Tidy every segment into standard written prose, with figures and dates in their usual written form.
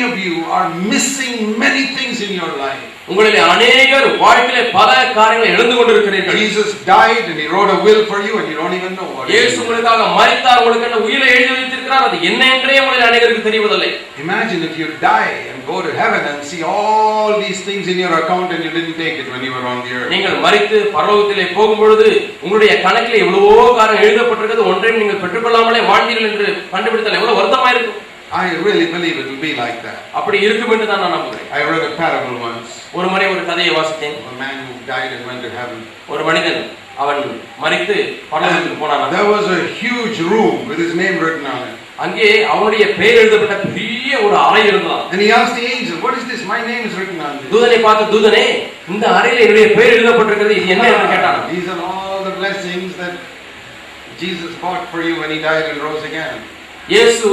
of you are missing many things in your life. உங்களிலே अनेகர் வாழ்க்கையிலே பல காரியங்களை இழந்து கொண்டிருக்கிறீர்கள். Jesus died and he wrote a will for you and you don't even know what it is. இயேசு உங்களுக்காக மரித்தார், உங்களுக்கு உயிரை எழுதி வைத்திருக்கிறார், அது என்ன என்றே உங்களுக்கு அநேகருக்கு தெரியவில்லை. Imagine if you die and go to heaven and see all these things in your account and you didn't take it when you were on the earth. நீங்கள் மரித்து பரலோகத்திலே போகும்போது உங்களுடைய கணக்கிலே எவ்வளவோ காரியம் எழுதப்பட்டிருக்கிறது, ஒன்றையும் நீங்கள் பெற்றுக்கொள்ளாமலே வாழ்ந்தீர்கள் என்று கண்டுபிடித்தால் எவ்வளவு வருத்தமா இருக்கும். I really believe it will be like that. அப்படி இருக்கும் என்று தான் நான் நம்புகிறேன். I read a parable once. ஒரு முறை ஒரு கதையை வாசித்தேன். A man who died and went to heaven. ஒரு மனிதன் அவன் மரித்து பரலோகத்துக்கு போனான். There was a huge room with his name written on it. அங்கே அவனுடைய பெயர் எழுதப்பட்ட பெரிய ஒரு அறை இருந்ததாம். And he asked the angel, what is this? My name is written on this. தூதனை பார்த்து, தூதனே, இந்த அறையிலே என்னுடைய பெயர் எழுதப்பட்டிருக்கிறது, இது என்ன என்று கேட்டான். These are all the blessings that Jesus bought for you when he died and rose again. இயேசு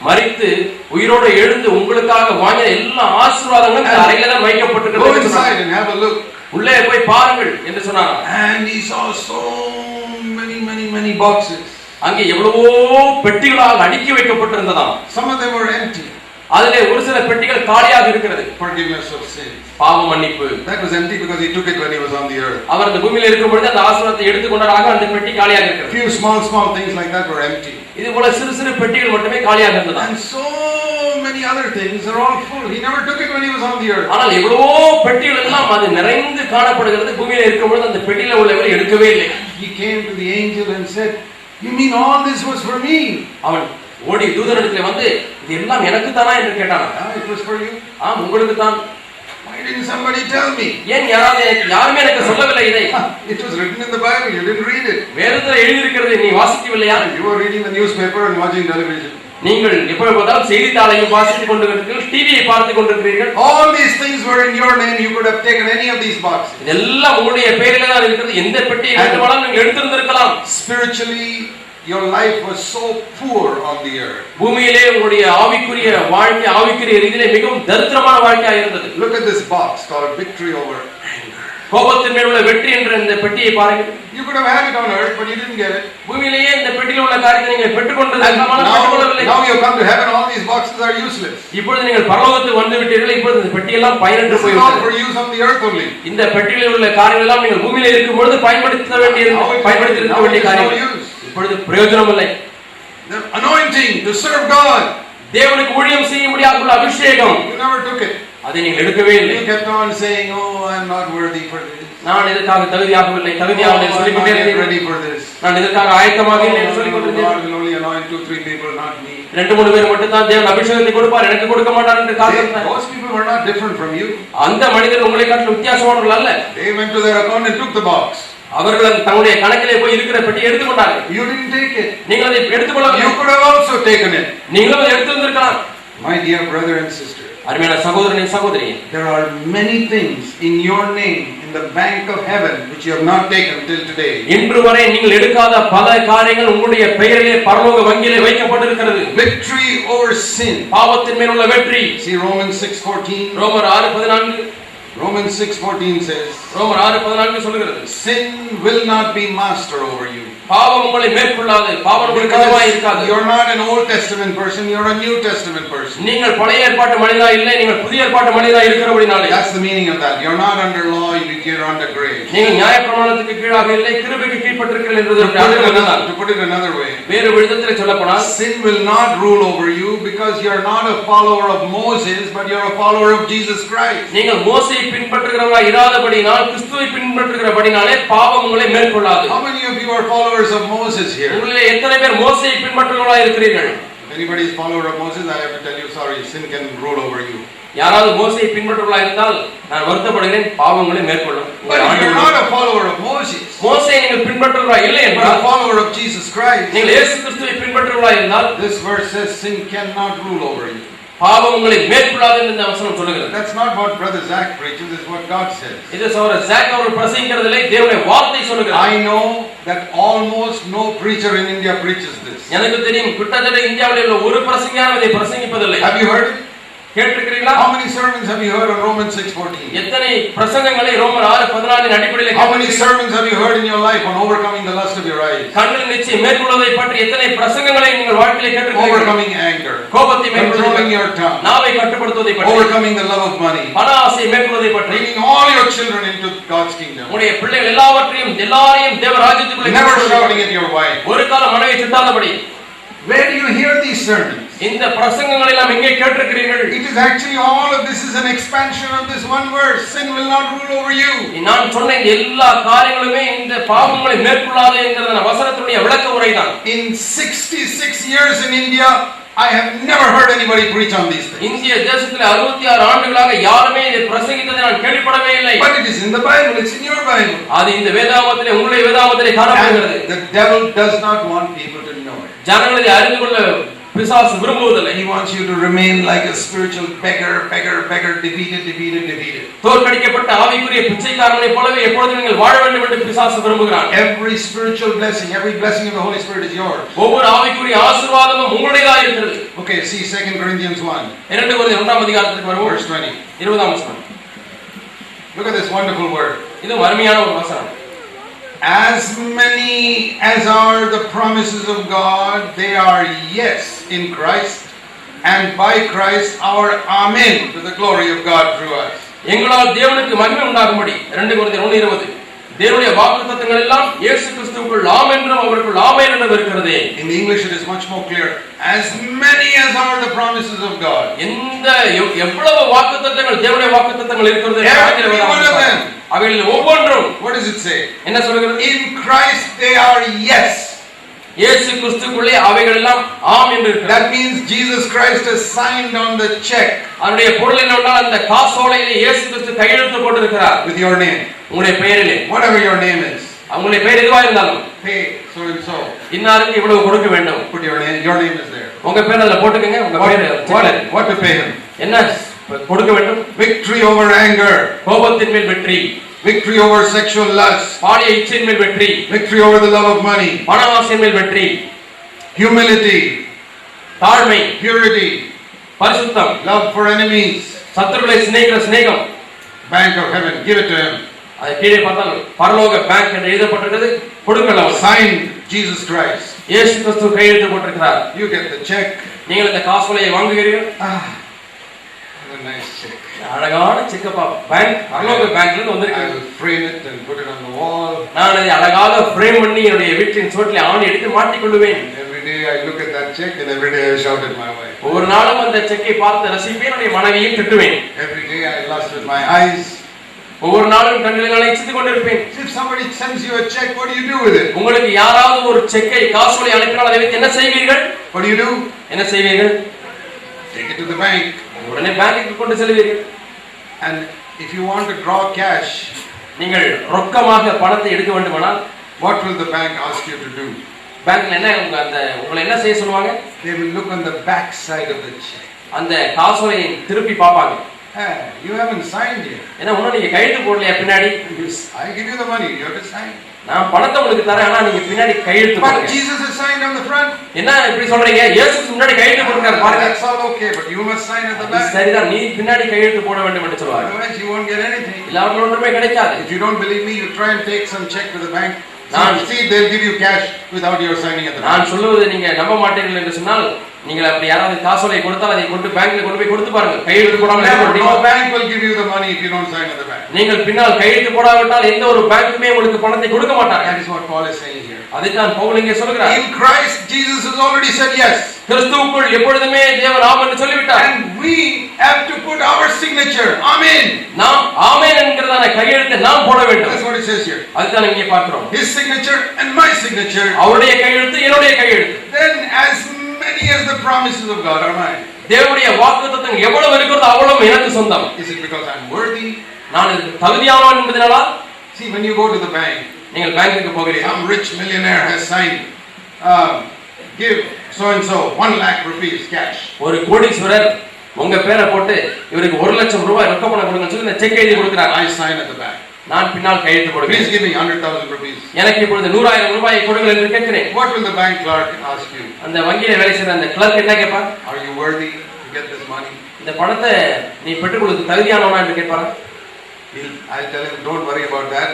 மரித்து உயிரோடு எழுந்து உங்களுக்காக வாங்கின எல்லா ஆசீர்வாதங்களும் இந்த அறையில தான் வைக்கப்பட்டிருக்கிறது. Go inside and have a look. உள்ளே போய் பாருங்கள் என்று சொன்னார். And he saw so many boxes. அங்கே எவ்வளவோ பெட்டிகளால் அடுக்கி வைக்கப்பட்டிருந்ததாம். Some of them were empty. அதிலே ஒரு சில பெட்டிகள் காலியாக இருக்கிறது. Forgiveness of sins. பாவ மன்னிப்பு. That was empty because he took it when he was on the earth. அவர் இந்த பூமியில இருக்கும் பொழுது அந்த ஆசீர்வாதத்தை எடுத்துக்கொண்டதாக அந்த பெட்டி காலியாக இருக்கிறது. Few small things like that were empty. இது போல சிறு சிறு பெட்டிகள் மட்டுமே காலியாக இருந்தது. And so many other things are all full. He never took it when he was on the earth. ஆனால் எவ்வளவோ பெட்டிகள் எல்லாம் அது நிறைந்து காணப்படுகிறது. பூமியில இருக்கும் பொழுது அந்த பெட்டியில உள்ளவை எடுக்கவே இல்லை. He came to the angel and said, you mean all this was for me? அவன் ஓடி தூதனிடத்திலே வந்து, இது எல்லாம் எனக்கு தானா என்று கேட்டான். It was for you. ஆம், உங்களுக்கு தான். Why didn't somebody tell me? ஏன் யாருமே எனக்கு சொல்லவில்லை இதை? It was written in the Bible, you didn't read it. வேதத்தில் எழுதி இருக்கிறது, நீ வாசிக்கவில்லையா? You were reading the newspaper and watching television. நீங்கள் எப்பொழுது பார்த்தாலும் செய்தித்தாளையும் வாசித்துக் கொண்டிருக்கிறீர்கள், டிவியை பார்த்துக் கொண்டிருக்கிறீர்கள். All these things were in your name, you could have taken any of these boxes. இதெல்லாம் உங்களுடைய பெயரிலே தான் இருக்கிறது, எந்த பெட்டியை வேண்டுமானாலும் நீங்கள் எடுத்திருந்திருக்கலாம். Spiritually your life was so poor on the earth. பூமியிலே உங்களுடைய ஆவிக்குரிய வாழ்க்கை, ஆவிக்குரிய ரீதியிலே மிகவும் தரித்திரமான வாழ்க்கையாக இருந்தது. Look at this box called victory over anger. கோபத்தின் மேல் உள்ள வெற்றி என்ற இந்த பெட்டியை பாருங்கள். You could have had it on earth but you didn't get it. பூமியிலேயே இந்த பெட்டியில் உள்ள காரியத்தை நீங்கள் பெற்றுக்கொண்டது. Now you come to heaven, all these boxes are useless. இப்பொழுது நீங்கள் பரலோகத்துக்கு வந்து விட்டீர்கள், இப்பொழுது இந்த பெட்டி எல்லாம் பயனற்று போய்விட்டது. This is all for use on the earth only. இந்த பெட்டியில் உள்ள காரியங்கள் எல்லாம் நீங்கள் பூமியிலே இருக்கும் பொழுது பயன்படுத்த வேண்டிய காரியங்கள். இப்பொழுது பிரயோஜனம் இல்லை. The anointing to serve God. தேவனுக்கு ஊழியம் செய்ய முடியாத அபிஷேகம். You never took it. அதை நீங்கள் எடுக்கவே இல்லை. You kept on saying, oh, I am not worthy for this. நான் இதற்காக தகுதியாகவில்லை, தகுதியாகவில்லை சொல்லிக் கொண்டே இருந்தேன். நான் இதற்காக ஆயத்தமாக இல்லை என்று சொல்லிக் கொண்டிருந்தேன். God will only anoint 2-3 people, not me. 2-3 பேர் மட்டும் தான் தேவன் அபிஷேகத்தை கொடுப்பார், எனக்கு கொடுக்க மாட்டார் என்று காத்திருந்தார். Those people were not different from you. அந்த மனிதர் உங்களை காட்டிலும் வித்தியாசமானவர்கள் அல்ல. They went to their account and took the box. அவர்கள் தங்களுடைய கணக்கிலே போய் இருக்கிற பெட்டியை எடுத்துக்கொண்டார்கள். You didn't take it. நீங்கள் அதை எடுத்துக்கொள்ளவில்லை. You could have also taken it. நீங்களும் அதை எடுத்துக்கொண்டிருக்கலாம். My dear brother and sister, அருமையான சகோதரனே சகோதரியே, there are many things in your name in the bank of heaven which you have not taken till today. இன்று வரை நீங்கள் எடுக்காத பல காரியங்கள் உங்களுடைய பெயரிலே பரலோக வங்கியிலே வைக்கப்பட்டிருக்கிறது. Victory over sin. பாவத்தின் மேல் உள்ள வெற்றி. See Romans 6:14. ரோமர் 6:14. Romans 6:14 says, ரோமர் 6:14 சொல்கிறது, sin will not be master over you. பாவம் உங்களை மேற்கொள்ளாது, பாவம் உங்களுக்கு அதிகமாக இருக்காது. You are not an Old Testament person, you are a New Testament person. நீங்கள் பழைய ஏற்பாட்டு மனிதனா இல்லை, நீங்கள் புதிய ஏற்பாட்டு மனிதனா இருக்கிறபடினாலே. That's the meaning of that. You are not under law, you are under grace. நீங்கள் நியாயப்பிரமாணத்துக்கு கீழாக இல்லை, கிருபைக்கு கீழ்ப்பட்டிருக்கிறீர்கள் என்பதற்கு அர்த்தம் என்னதான்? To put it another way, வேறு விதத்தில் சொல்லப்போனால், sin will not rule over you because you are not a follower of Moses but you are a follower of Jesus Christ. நீங்கள் மோசேயை பின்பற்றுகிறவர்களா இராதபடியினால் கிறிஸ்துவை பின்பற்றுகிறபடினாலே பாவம் உங்களை மேற்கொள்ளாது. How many of you are followers of Moses here? உங்களிலே எத்தனை பேர் மோசேயை பின்பற்றுகிறவர்களா இருக்கிறீர்கள்? If anybody is follower of Moses, I have to tell you, sorry, sin can rule over you. யாராவது மோசேயை பின்பற்றுகிறவர்களா இருந்தால் நான் வருத்தப்படுகிறேன், பாவங்களை மேற்கொள்ளும். But if you are not a follower of Moses, மோசேயை நீங்கள் பின்பற்றுகிறவரா இல்லை என்றால், a follower of Jesus Christ, நீங்கள் இயேசு கிறிஸ்துவை பின்பற்றுகிறவரா இருந்தால், this verse says sin cannot rule over you. பாவம் உங்களை மேற்கொள்ளாது என்று இந்த வசனம் சொல்கிறது. That's not what brother Zach preaches, this is what God says. இது சகோதரர் ஜாக் அவர்கள் பிரசங்கிக்கிறதிலே தேவனுடைய வார்த்தை சொல்கிறது. I know that almost no preacher in India preaches this. எனக்கு தெரியும், கிட்டத்தட்ட இந்தியாவில் உள்ள ஒரு பிரசங்கியாரும் இதை பிரசங்கிப்பதில்லை. Have you heard it? கேட்டிருக்கிறீர்களா? How many sermons have you heard on Romans 6:14? எத்தனை பிரசங்கங்களை ரோமர் 6:14 அடிப்படையில் How many sermons have you heard in your life on overcoming the lust of your eyes? கண்ணின் நிச்சயம் மேற்கொள்வதை பற்றி எத்தனை பிரசங்கங்களை நீங்கள் வாழ்க்கையிலே கேட்டிருக்கிறீர்கள்? Overcoming anger, கோபத்தை மேற்கொள்வதை, controlling your tongue, நாவை கட்டுப்படுத்துவதை பற்றி, overcoming the love of money, பண ஆசையை மேற்கொள்வதை பற்றி, bringing all your children into God's kingdom, உங்களுடைய பிள்ளைகள் எல்லாரையும் தேவ ராஜ்யத்துக்குள்ளே never shouting at your wife. ஒரு காலம் மனைவியை திட்டாதபடி. Where do you hear these sermons? இந்த பிரசங்கங்களை எல்லாம் எங்கே கேட்டிருக்கிறீர்கள்? It is actually all of this is an expansion of this one verse. Sin will not rule over you. நான் சொன்ன இந்த எல்லா காரியங்களுமே இந்த பாவங்களை மேற்கொள்ளாதே என்கிற வசனத்துடைய விளக்க உரைதான். In 66 years in India, I have never heard anybody preach on these things. இந்திய தேசத்தில் 66 ஆண்டுகளாக யாருமே இதை பிரசங்கித்ததை நான் கேள்விப்படவே இல்லை. But it is in the Bible, it's in your Bible. அது இந்த வேதாகமத்திலே, உங்களுடைய வேதாகமத்திலே காணப்படுகிறது. The devil does not want people to know it. ஜனங்களை அறிந்து கொள்ள பிசாசு விரும்புவதில்லை. He wants you to remain like a spiritual beggar, defeated. தோற்கடிக்கப்பட்ட ஆவிக்குரிய பிச்சைக்காரனைப் போலவே எப்பொழுதும் நீங்கள் வாழ வேண்டும் என்று பிசாசு விரும்புகிறான். Every spiritual blessing, every blessing of the Holy Spirit is yours. ஒவ்வொரு ஆவிக்குரிய ஆசீர்வாதமும் உங்களுடையதா இருக்கிறது. Okay, see 2 Corinthians 1. 2 கொரிந்தியர் 1ஆம் அதிகாரத்துக்கு வருவோம். Verse 20. 20ஆம் வசனம். Look at this wonderful word. இது அருமையான ஒரு வசனம். As many as are the promises of God, they are yes in Christ, and by Christ our amen to the glory of God through us. எங்களால் தேவனுக்கு மகிமை உண்டாகும்படி 2 கொரிந்தியர் 1:20. தேவனுடைய வாக்குத்தத்தங்கள் எல்லாம் இயேசு கிறிஸ்துவுக்குள் ஆம் என்றும் அவருக்குள் ஆமென் என்றும் இருக்கிறதே. In the English it is much more clear. As many as are the promises of God. இந்த எவ்வளவு வாக்குத்தத்தங்கள் தேவனுடைய வாக்குத்தத்தங்கள் இருக்கிறது Every one of them. அவைகளில் ஒவ்வொன்றும், What does it say? என்ன சொல்கிறது? In Christ they are yes. இயேசு கிறிஸ்துவுக்குள்ளே அவைகள் எல்லாம் ஆம் என்று இருக்கிறது. That means Jesus Christ has signed on the check. அதனுடைய பொருள் என்னவென்றால் அந்த காசோலையிலே இயேசு கிறிஸ்து கையெழுத்து போட்டிருக்கிறார். With your name. உங்களுடைய பெயரிலே. Whatever your name is. உங்களுடைய பெயர் எதுவா இருந்தாலும். Pay so and so. இன்னாருக்கு இவ்வளவு கொடுக்க வேண்டும். Put your name. Your name is there. உங்க பேர் அதுல போட்டுக்கங்க. உங்க பேர் what to pay him? என்ன கொடுக்க வேண்டும்? Victory over anger. கோபத்தின் மேல் வெற்றி. Victory over sexual lust. பாலிய இச்சையின் மேல் வெற்றி. Victory over the love of money. பண ஆசையின் மேல் வெற்றி. Humility. தாழ்மை. Purity. பரிசுத்தம். Love for enemies. சத்துருக்களை சிநேகிக்கிற சிநேகம். Bank of heaven. Give it to him. அது கீழே பார்த்தால் பரலோக பேங்க் என்று எழுதப்பட்டிருக்கிறது. கொடுக்கலாம். Signed Jesus Christ. இயேசு கிறிஸ்து கையெழுத்து போட்டிருக்கிறார். You get the check. நீங்கள் இந்த காசோலையை வாங்குகிறீர்கள். What a nice check. அழகான செக்கப்பா பேங்க் பரலோக பேங்க்ல இருந்து வந்திருக்கு. I will frame it and put it on the wall. நான் அதை அழகாக ஃப்ரேம் பண்ணி என்னுடைய வீட்டின் சுவற்றிலே ஆணி எடுத்து மாட்டிக் கொள்வேன். Every day I look at that check and every day I shout at my wife. ஒவ்வொரு நாளும் அந்த செக்கை பார்த்து ரசிப்பேன், என்னுடைய மனைவியை திட்டுவேன். Every day I lust with my eyes. ஒவ்வொரு நாளும் கண்களை இச்சித்துக் கொண்டிருப்பேன். If somebody sends you a check, what do you do with it? உங்களுக்கு யாராவது ஒரு செக்கை காசோலை அனுப்பினால் அதை வைத்து என்ன செய்வீர்கள்? What do you do? என்ன செய்வீர்கள்? Take it to the bank. உடனே பேங்க்குக்கு கொண்டு செல்வீர்கள். And if you want to draw cash, நீங்கள் ரொக்கமாக பணத்தை எடுக்க வேண்டுமானால் what will the bank ask you to do? பேங்க்ல என்ன உங்களை என்ன செய்ய சொல்லுவாங்க? They will look on the back side of the check. அந்த காசோலையை திருப்பி பார்ப்பாங்க. Hey, you haven't signed yet. ஏன்னா இன்னும் நீங்க கையெழுத்து போடலையா பின்னாடி? I give you the money, you have to sign. நான் பணத்தை உங்களுக்கு தரேன், ஆனா நீங்க பின்னாடி கையெழுத்து But போடுங்க. Jesus has signed on the front. என்ன இப்படி சொல்றீங்க? இயேசு முன்னாடி கையெழுத்து போடுறார் பாருங்க. That's all okay, but you must sign at the back. சரிதான், நீ பின்னாடி கையெழுத்து போட வேண்டும் என்று சொல்வார். Otherwise you won't get anything. இல்லாமல் ஒன்றுமே கிடைக்காது. If you don't believe me, you try and take some check to the bank. See, they'll give you cash without your signing at the bank. நான் சொல்லுவது நீங்க நம்ப மாட்டீர்கள் என்று சொன்னால், நீங்கள் அப்படி யாராவது காசோலை கொடுத்தால் அதை கொண்டு பேங்க்ல கொண்டு போய் கொடுத்து பாருங்க. கையெழுத்து போடாமல் இருக்க முடியுமா? No bank will give you the money if you don't sign at the bank. நீங்கள் பின்னால் கையெழுத்து போடாவிட்டால் எந்த ஒரு பேங்க்குமே உங்களுக்கு பணத்தை கொடுக்க மாட்டாங்க. That is what Paul is saying here. அதைத்தான் பவுல் இங்கே சொல்கிறார். In Christ Jesus has already said yes. கிறிஸ்துவுக்குள் எப்பொழுதுமே தேவன் ஆமென் என்று சொல்லிவிட்டார். And we have to put our signature. Amen. நாம் ஆமென் என்கிறதான கையெழுத்தை நாம் போட வேண்டும். That's what it says here. அதுதான் இங்கே பார்க்கிறோம். His signature and my signature. அவருடைய கையெழுத்து என்னுடைய கையெழுத்து. Then as many as the promises of God are mine. தேவனுடைய வாக்குத்தத்தம் எவ்வளவு இருக்கிறதோ அவ்வளவு எனக்கு சொந்தம். Is it because I'm worthy? நான் இதற்கு தகுதியானவன் என்பதனாலா? See, when you go to the bank, நீங்கள் பேங்க்குக்கு போகிறீர்கள். some rich millionaire has signed, give so and so 1 lakh rupees cash. ஒரு கோடீஸ்வரர் உங்க பேரை போட்டு இவருக்கு 1 லட்சம் ரூபாய் ரொக்க பணம் கொடுங்கன்னு சொல்லி இந்த செக் எழுதி கொடுக்கிறார். I sign at the back. நான் பின்னால் கையெழுத்து போடுகிறேன். Please give me 100,000 rupees. எனக்கு இப்பொழுது 100,000 ரூபாயை கொடுங்கள் என்று கேட்கிறேன். What will the bank clerk ask you? அந்த வங்கியில வேலை செய்யற அந்த கிளர்க் என்ன கேட்பார்? Are you worthy to get this money? இந்த பணத்தை நீ பெற்றுக்கொள்வதற்கு தகுதியானவனா என்று கேட்பாரா? I'll tell him, don't worry about that.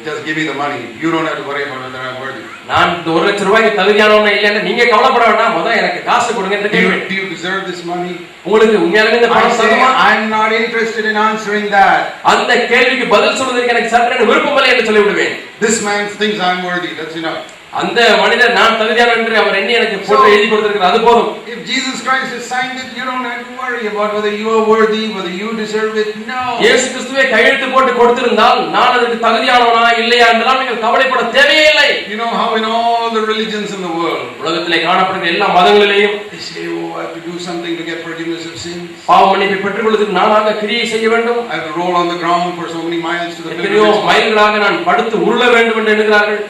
Just give me the money. You don't have to worry about whether I'm worthy. நான் இந்த 1 லட்சம் ரூபாய்க்கு தகுதியானவனா இல்லைன்னா நீங்க கவலைப்பட வேண்டாம், முதல்ல எனக்கு காசு கொடுங்க என்று கேட்பேன். Do you deserve this money? உங்களுக்கு உண்மையாலுமே இந்த பணம் தகுமா? I'm not interested in answering that. அந்த கேள்விக்கு பதில் சொல்வதற்கு எனக்கு சற்றே விருப்பமில்லை என்று சொல்லிவிடுவேன். This man thinks I'm worthy. That's enough. அந்த மனிதர் நான் தகுதியானவன் என்று அவர் எண்ணி எனக்கு போட்டு எழுதி கொடுத்திருக்கிறார், அது போதும். If Jesus Christ has signed it, you don't have to worry about whether you are worthy, whether you deserve it. No. இயேசு கிறிஸ்துவே கையெழுத்து போட்டு கொடுத்திருந்தால் நான் அதற்கு தகுதியானவனா இல்லையா என்றெல்லாம் நீங்கள் கவலைப்பட தேவையில்லை. You know how in all the religions in the world, உலகத்திலே காணப்படுகிற எல்லா மதங்களிலேயும் they say, oh, I have to do something to get forgiveness of sins. பாவ மன்னிப்பை பெற்றுக்கொள்வதற்கு நானாக கிரியை செய்ய வேண்டும். I have to roll on the ground for so many miles to the எத்தனையோ மைல்களாக நான் படுத்து உருள வேண்டும் என்று எண்ணுகிறார்கள்.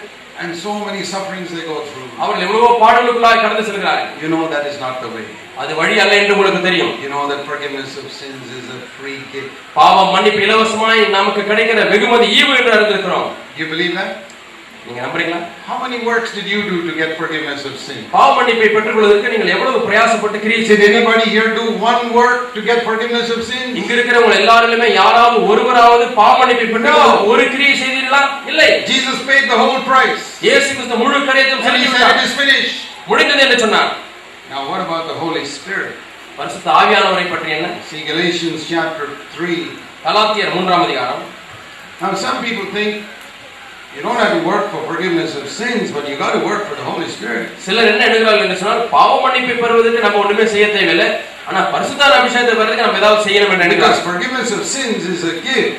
And so many sufferings they go through. அவர்கள் எவ்வளவோ பாடுகளுக்குள்ளாய் கடந்து செல்கிறார்கள். You know that is not the way. அது வழி அல்ல என்று உங்களுக்கு தெரியும். You know that forgiveness of sins is a free gift. பாவ மன்னிப்பு இலவசமாய் நமக்கு கிடைக்கிற வெகுமதி ஈவு என்று அறிந்திருக்கிறோம். You believe that? நீங்க நம்புறீங்களா? How many works did you do to get forgiveness of sin? பாவ மன்னிப்பை பெற்றுக்கொள்வதற்கு நீங்கள் எவ்வளவு பிரயாசப்பட்டு கிரியை Did செய்தீர்கள்? anybody here do one work to get forgiveness of sin? இங்க இருக்கிறவங்க எல்லாரிலுமே யாராவது ஒருவராவது பாவ மன்னிப்பை பெற்றுக்கொள்ள ஒரு கிரியை செய்தீர்களா? இல்லை. Jesus paid the whole price. இயேசு கிறிஸ்து முழு கரையத்தையும் And he செலுத்தி said விட்டார். it is finished. முடிந்தது என்று சொன்னார். Now what about the Holy Spirit? பரிசுத்த ஆவியானவரை பற்றி என்ன? See Galatians chapter 3. கலாத்தியர் 3ஆம் அதிகாரம். Now some people think you don't have to work for forgiveness of sins, but you got to work for the Holy Spirit. சிலர் என்ன எண்ணுகிறார்கள் என்று சொன்னால் பாவ மன்னிப்பை பெறுவதற்கு நம்ம ஒண்ணுமே செய்ய தேவையில்லை, ஆனா பரிசுத்த அபிஷேகத்தை பெறுவதற்கு நம்ம ஏதாவது செய்யணும் என்று Because எண்ணுகிறார்கள். forgiveness of sins is a gift.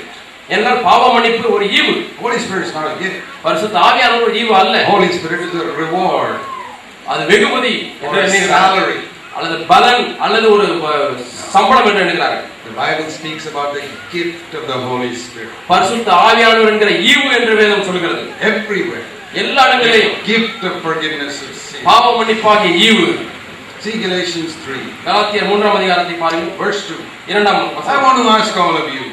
என்றால் பாவ மன்னிப்பு ஒரு ஈவு. Holy Spirit is not a gift. பரிசுத்த ஆவியானவர் ஒரு ஈவு அல்ல. Holy Spirit is a reward. அது வெகுமதி Or என்று a எண்ணுகிறார்கள். salary. அல்லது பலன் அல்லது ஒரு சம்பளம் என்று எண்ணுகிறார்கள். The Bible speaks about the gift of the Holy Spirit. பரிசுத்த ஆவியானவர் என்கிற ஈவு என்று வேதம் சொல்கிறது. Everywhere. எல்லா இடங்களிலும் Gift of forgiveness of sin. பாவ மன்னிப்பாகிய ஈவு. See Galatians 3. கலாத்தியர் 3ஆம் அதிகாரத்தை பாருங்கள். Verse 2. 2ஆம் I வசனம். want to ask all of you.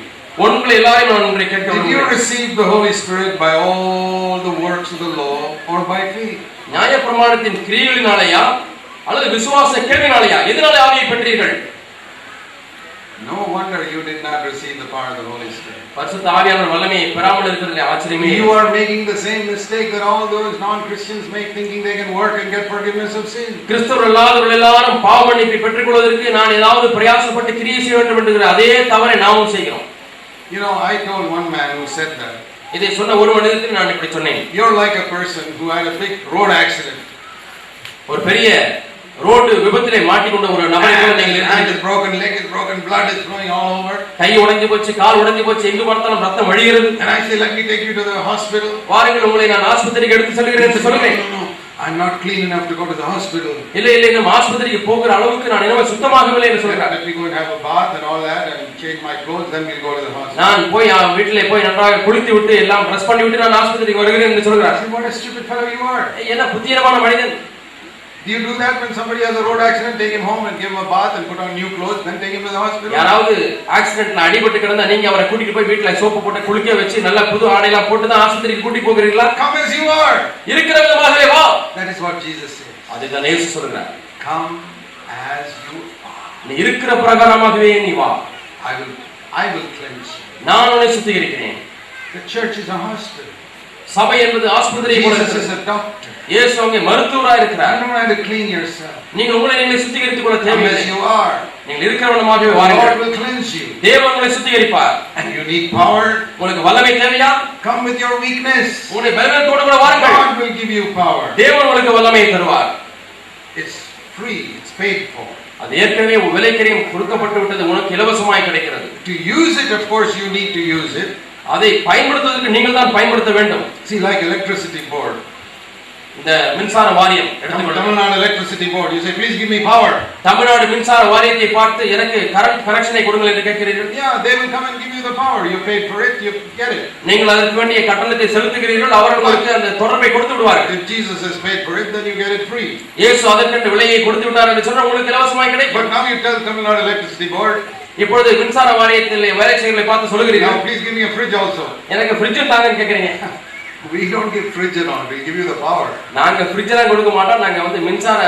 உங்களை எல்லாரையும் நான் ஒன்றை கேட்க Did you விரும்புகிறேன். receive the Holy Spirit by all the works of the law or by faith? நியாயப்பிரமாணத்தின் கிரியைகளினாலேயா அல்லது விசுவாச கேள்வினாலேயா எதனாலே ஆவியை பெற்றீர்கள்? No wonder you did not receive the power of the Holy Spirit. பரிசுத்த ஆவியானவர் வல்லமையை பெறாமல் இருக்கிறது ஆச்சரியமே. You are making the same mistake that all those non-Christians make, thinking they can work and get forgiveness of sin. கிறிஸ்தவர்கள் அல்லாதவர்கள் எல்லாரும் பாவ மன்னிப்பை பெற்றுக்கொள்வதற்கு நான் ஏதாவது பிரயாசப்பட்டு கிரியை செய்ய வேண்டும் என்கிற அதே தவறை நாமும் செய்கிறோம். You know, I told one man who said that, இதை சொன்ன ஒரு மனிதருக்கு நான் இப்படி சொன்னேன். you're like a person who had a big road accident. ஒரு பெரிய ரோடு விபத்திலே மாட்டிக்கொண்ட ஒரு நபரை போல நீங்கள் And இருக்கிறீர்கள். his broken leg is broken, blood is flowing all over. கை உடைஞ்சு போச்சு, கால் உடைஞ்சு போச்சு, எங்கு பார்த்தாலும் ரத்தம் வழிகிறது. And I say, let me take you to the hospital. வாருங்கள், உங்களை நான் ஆஸ்பத்திரிக்கு எடுத்து செல்கிறேன் என்று சொல்கிறேன். No, I'm not clean enough to go to the hospital. இல்லை இல்லை, நம்ம ஆஸ்பத்திரிக்கு போகிற அளவுக்கு நான் இன்னும் சுத்தமாகவில்லை என்று சொல்கிறார். Let me go and have a bath and all that and change my clothes, then we'll go to the hospital. நான் போய் வீட்டிலே போய் நன்றாக குளித்து விட்டு எல்லாம் ட்ரெஸ் பண்ணி விட்டு நான் ஆஸ்பத்திரிக்கு வருகிறேன் என்று சொல்கிறார். I said, what a stupid fellow you are. என்ன புத்தியமான மனிதன். Do you do that when somebody has a road accident, take him home and give him a bath and put on new clothes, then take him to the hospital? யாராவது ஆக்சிடென்ட்ல அடிபட்டு கிடந்தா நீங்க அவரை கூட்டிட்டு போய் வீட்ல சோப்பு போட்டு குளிக்க வச்சு நல்ல புது ஆடையெல்லாம் போட்டு தான் ஆஸ்பத்திரிக்கு கூட்டி போகிறீங்களா? Come as you are. இருக்கிற விதமாகவே வா. That is what Jesus says. அதுதான் இயேசு சொல்றார். Come as you are. நீ இருக்கிற பிரகாரமாகவே நீ வா. I will cleanse you. நான் உன்னை சுத்திகரிக்கிறேன். The church is a hospital. சபை என்பது ஆஸ்பத்திரி போல Jesus இருக்கிறது. is a doctor. இயேசு அங்கே மருத்துவராய் You இருக்கிறார். don't have to clean yourself. நீங்கள் உங்களை நீங்களே சுத்திகரித்துக் கொள்ள Come தேவையில்லை. as you are. நீங்கள் இருக்கிற விதமாகவே The வாருங்கள். Lord will cleanse you. தேவன் உங்களை சுத்திகரிப்பார். And you need power. உங்களுக்கு வல்லமை தேவையா? Come with your weakness. உங்களுடைய பலவீனத்தோடு கூட வாருங்கள். God will give you power. தேவன் உங்களுக்கு வல்லமையை தருவார். It's free. It's paid for. அது ஏற்கனவே விலைக்கரியம் கொடுக்கப்பட்டு விட்டது, உனக்கு இலவசமாய் கிடைக்கிறது. To use it, of course, you need to use it. அதை பயன்படுத்துவதற்கு நீங்கள் தான் பயன்படுத்த வேண்டும். See, like electricity board. இந்த மின்சார வாரியம் எடுத்துக்கொள்ளுங்கள். Tamil Nadu electricity board. You say, please give me power. Tamil Nadu மின்சார வாரியத்தை பார்த்து எனக்கு கரண்ட் கனெக்ஷனை கொடுங்கள் என்று கேட்கிறீர்கள். Yeah, they will come and give you the power. You paid for it, you get it. நீங்கள் அதற்கு வேண்டிய கட்டணத்தை செலுத்துகிறீர்கள், அவர்கள் உங்களுக்கு அந்த தொடர்பை கொடுத்து விடுவார்கள். If Jesus has paid for it, then you get it free. இயேசு அதற்கென்று விலையை கொடுத்து விட்டார் என்று சொன்னால் உங்களுக்கு இலவசமாய் கிடைக்கும். But now you tell Tamil Nadu electricity board, இப்பொழுது மின்சார வாரியத்தில் வேலை செய்கிறவர்களை பார்த்து சொல்லுகிறீர்கள், now please give me a fridge also. எனக்கு ஃப்ரிட்ஜ் தாங்கன்னு கேட்கிறீங்க. We don't give fridge and all. We give you the power. நாங்க ஃப்ரிட்ஜ் எல்லாம் கொடுக்க மாட்டோம், நாங்க மின்சார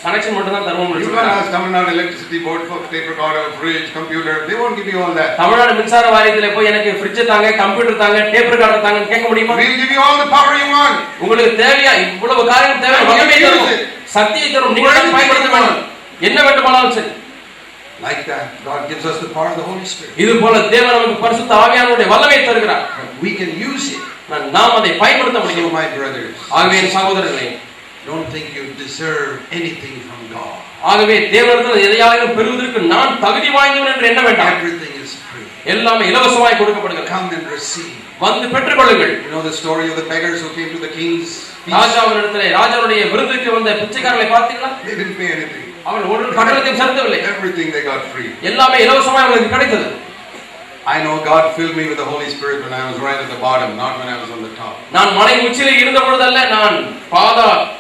கனெக்ஷன் மட்டும் தான் தருவோம். You can't ask Tamil Nadu Electricity Board for tape recorder, fridge, computer. They won't give you all that. Tamil Nadu மின்சார வாரியத்திலே போய் எனக்கு ஃப்ரிட்ஜ் தாங்க, கம்ப்யூட்டர் தாங்க, டேப் ரெக்கார்டர் தாங்கன்னு கேட்க முடியுமா? We'll give you all the power you want. உங்களுக்கு தேவையா இவ்வளவு காரியம் தேவை, வல்லமை தரும், சக்தியை தரும், நீங்க தான் பயன்படுத்த வேண்டும். என்ன வேண்டுமானாலும் சரி. Like that, God gives us the power of the Holy Spirit. இது போல தேவன் நமக்கு பரிசுத்த ஆவியானவருடைய வல்லமையை தருகிறார். We can use it. நாம் அதை பயன்படுத்த முடியும். So my brothers, ஆகவே சகோதரர்களே, don't think you deserve anything from God. ஆகவே தேவனிடத்தில் எதையாவது பெறுவதற்கு நான் தகுதி வாய்ந்தவன் என்று எண்ண வேண்டாம். Everything is free. எல்லாமே இலவசமாய் கொடுக்கப்படுகிறது. Come and receive. வந்து பெற்றுக்கொள்ளுங்கள். You know the story of the beggars who came to the king's feast? ராஜாவினிடத்திலே ராஜாவுடைய விருந்துக்கு வந்த பிச்சைக்காரர்களை பார்த்தீங்களா? They didn't pay anything. அவர்கள் ஒரு கட்டணத்தையும் செலுத்தவில்லை. Everything they got free. எல்லாமே இலவசமாய் அவர்களுக்கு கிடைத்தது. I know God filled me with the Holy Spirit when I was right at the bottom, not when I was on the top. நான் மலை உச்சியிலே இருந்த பொழுதல்ல, நான்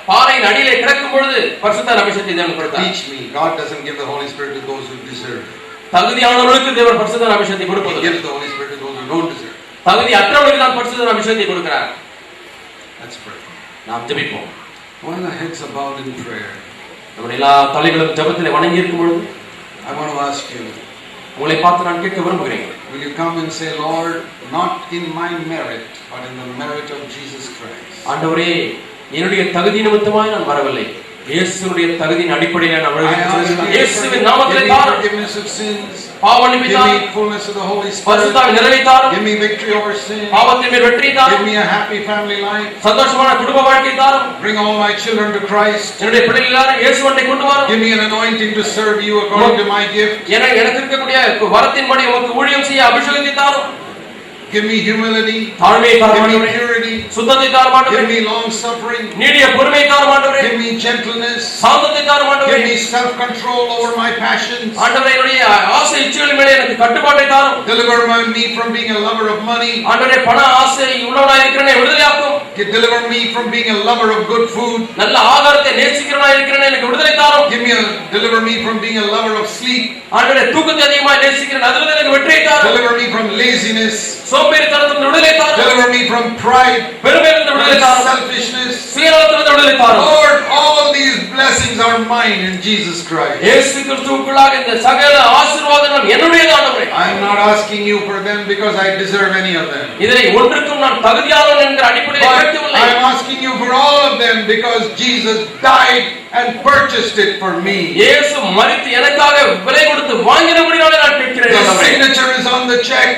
பாறையின் அடியிலே கிடக்கும் பொழுது பரிசுத்த அபிஷேகத்தை தேவன் கொடுத்தார். Teach me. God doesn't give the Holy Spirit to those who deserve it. தகுதியானவர்களுக்கு தேவன் பரிசுத்த அபிஷேகத்தை கொடுப்பது. He gives the Holy Spirit to those who don't deserve it. தகுதி அற்றவர்களுக்கு தான் பரிசுத்த அபிஷேகத்தை கொடுக்கிறார். Let's pray. நாம் ஜெபிப்போம். While our heads are bowed in prayer, நம்முடைய எல்லா தலைகளும் ஜெபத்திலே வணங்கி இருக்கும் பொழுது I want to ask you, உங்களை பார்த்து நான் கேட்க விரும்புகிறேன். will you come and say, Lord, not in my merit, but in the merit of Jesus Christ? ஆண்டவரே, என்னுடைய தகுதி நிமித்தமாய் நான் வரவில்லை, இயேசுவினுடைய தகுதியின் அடிப்படையில் நான் வருகிறேன். இயேசுவின் நாமத்திலே தாரும். Forgiveness of sins. பாவ மன்னிப்பு தாரும். Give me fullness of the Holy Spirit. பரிசுத்தாவி நிறைவை தாரும். Give me victory over sin. பாவத்தின் மேல் வெற்றி தாரும். Give me a happy family life. சந்தோஷமான குடும்ப வாழ்க்கை தாரும். Bring all my children to Christ. என்னுடைய பிள்ளைகள் எல்லாரும் இயேசுவண்டை கொண்டு வாரும். Give me an anointing to serve you according to my gift. எனக்கு இருக்கக்கூடிய வரத்தின்படி உமக்கு ஊழியம் செய்ய அபிஷேகத்தை தாரும். Give me humility. தாழ்மையை தாரும் Give me ஆண்டவரே. purity. சுத்தத்தை தாரும் ஆண்டவரே. Give me long suffering. நீடிய பொறுமையை தாரும் ஆண்டவரே. Give me gentleness. சாந்தத்தை தாரும் ஆண்டவரே. Give me self-control over my passions. ஆண்டவரே, என்னுடைய ஆசை இச்சைகளின் மேலே எனக்கு கட்டுப்பாட்டை தாரும். Deliver me from being a lover of money. ஆண்டவரே, பண ஆசை உள்ளவனாய் இருக்கிறேனே விடுதலையாக்கும். Deliver me from being a lover of good food. நல்ல ஆகாரத்தை நேசிக்கிறவனாய் இருக்கிறேனே எனக்கு விடுதலை தாரும். Deliver me from being a lover of sleep. ஆண்டவரே, தூக்கத்தை அதிகமாக நேசிக்கிறேன், அதிலிருந்து எனக்கு வெற்றியை தாரும். Deliver me from laziness. சோம்பேறித்தனத்திலிருந்து விடுதலை தாரும். Deliver me from pride. பெருமையிலிருந்து விடுதலை தாரும். Selfishness. சுயநலத்திலிருந்து விடுதலை தாரும். Lord, all these blessings are mine in Jesus Christ. இயேசு கிறிஸ்துவுக்குள்ளாக இந்த சகல ஆசீர்வாதங்களும் என்னுடையது ஆண்டவரே. I am not asking you for them because I deserve any of them. இதிலே ஒன்றுக்கும் நான் தகுதியானவன் என்கிற அடிப்படையில் கேட்கவில்லை. I am asking you for all of them because Jesus died and purchased it for me. இயேசு மரித்து எனக்காக விலை கொடுத்து வாங்கினபடியாலே நான் கேட்கிறேன். The signature is on the check.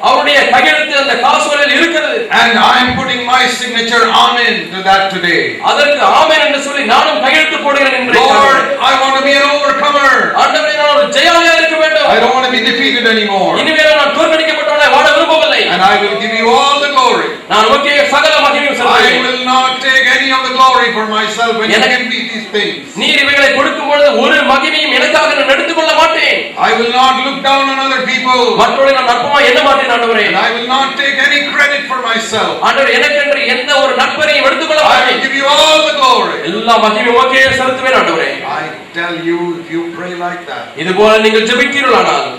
அவருடைய கையெழுத்து அந்த காசோலையில் இருக்கிறது. And I am putting my signature amen to that today. அதற்கு ஆமென் என்று சொல்லி நானும் கையெழுத்து போடுகிறேன் என்று. Lord, I want to be an overcomer. ஆண்டவரே, நான் ஒரு ஜெயாளியா இருக்க வேண்டும். I don't want to be defeated anymore. இனிமேல் நான் தோற்கடிக்கப்பட்டவனாய் வாழ விரும்பவில்லை. And I will give you all the glory. நான் உமக்கே சகல மகிமையும் I செலுத்துவேன். will not take any of the glory for myself when you give me these things. நீர் இவைகளை கொடுக்கும் பொழுது ஒரு மகிமையும் எனக்காக நான் எடுத்துக்கொள்ள மாட்டேன். I will not look down on other people. மற்றவர்களை நான் நற்பமா எண்ண மாட்டேன் ஆண்டவரே. And I will not take any credit for myself. ஆண்டவரே, எனக்கென்று எந்த ஒரு நற்பெயரையும் எடுத்துக்கொள்ள I will மாட்டேன். give you all the glory. எல்லா மகிமையும் உமக்கே செலுத்துவேன் ஆண்டவரே. I tell you, if you pray like that, இதுபோல நீங்கள் ஜெபித்தீர்களானால்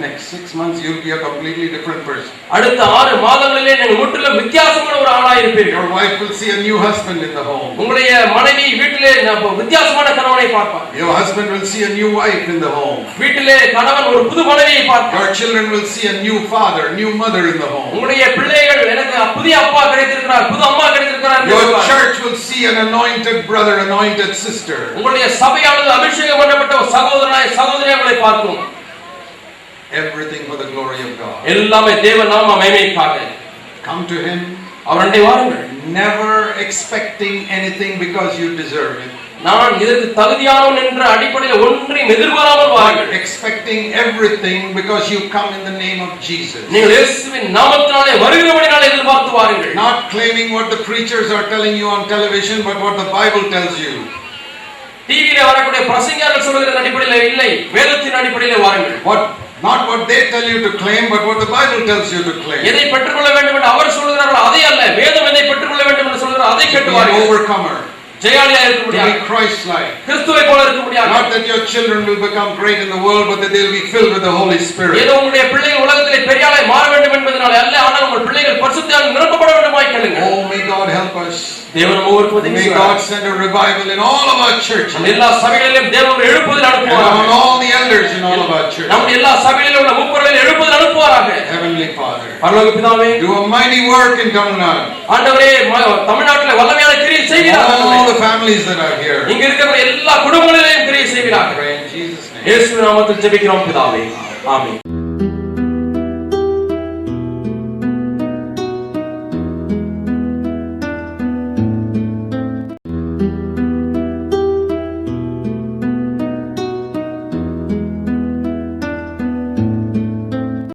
next 6 months you'll be a completely different person. அடுத்த 6 மாதங்களிலே நீங்கள் முற்றிலும் வித்தியாசமான ஒரு ஆளாய் இருப்பீர்கள். Your wife will see a new husband in the home. உங்களுடைய மனைவி வீட்டிலே வித்தியாசமான கணவனை பார்ப்பார். Your husband will see a new wife in the home. வீட்டிலே கணவன் ஒரு புது மனைவியை பார்ப்பார். Your children will see a new father, new mother in the home. உங்களுடைய பிள்ளைகள் எனக்கு புதிய அப்பா கிடைத்திருக்கிறார், புது அம்மா கிடைத்திருக்கிறார். Your church will see an anointed brother, anointed sister. உங்களுடைய சபையானது அபிஷேகம் பண்ணப்பட்ட ஒரு சகோதரனாய் சகோதரியை உங்களை பார்க்கும். Everything for the glory of God. எல்லாமே தேவ நாம மகிமைக்காக. Come to him. அவரண்டை வாருங்கள். Never expecting anything because you deserve it. நான் இதற்கு தகுதியானவன் என்ற அடிப்படையில் ஒன்றையும் எதிர்பாராமல் வாருங்கள். Expecting everything because you come in the name of Jesus. நீங்கள் இயேசுவின் நாமத்தினாலே வருகிறபடியால் எதிர்பார்த்து வாருங்கள். Not claiming what the preachers are telling you on television, but what the Bible tells you. டிவியிலே வரக்கூடிய பிரசங்கியார்கள் சொல்கிற அடிப்படையில் இல்லை, வேதத்தின் அடிப்படையில் வாருங்கள். Not what they tell you to claim, but what the Bible tells you to claim. எதை பெற்றுக்கொள்ள வேண்டும் என்று அவர் சொல்கிறாரோ அதை அல்ல, வேதம் எதை பெற்றுக்கொள்ள வேண்டும் என்று சொல்கிறாரோ அதை கேட்டு வாருங்கள். Be an overcomer. ஜெயாளியா இருக்க முடியாது. Be Christ-like. கிறிஸ்துவை போல இருக்க முடியாது. Not that your children will become great in the world, but that they will be filled with the Holy Spirit. ஏதோ உங்களுடைய பிள்ளைகள் உலகத்திலே பெரியாளாய் மாற வேண்டும் என்பதனால அல்ல, ஆனால் உங்கள் பிள்ளைகள் பரிசுத்தாவினால் நிரப்பப்பட வேண்டுமாய் கேளுங்கள். Oh, may God help us. தேவன் நம்ம ஒவ்வொருவருக்கும் உதவி May செய்வார். God send a revival in all of our churches. நம்ம எல்லா சபைகளிலும் தேவன் ஒரு எழுப்புதல் And அனுப்புவார். on all the elders in all of our churches. நம்ம எல்லா சபைகளிலும் உள்ள மூப்பர்களில் எழுப்புதல் அனுப்புவாராக. Heavenly Father, பரலோக பிதாவே, do a mighty work in Tamil Nadu. ஆண்டவரே தமிழ்நாட்டிலே வல்லமையான கிரியை செய்வீராக. All the families that are here. இங்க இருக்கிற எல்லா குடும்பங்களிலும் கிரியை செய்வீராக. Pray in Jesus' name. இயேசுவின் நாமத்தில் ஜெபிக்கிறோம் பிதாவே. ஆமென்.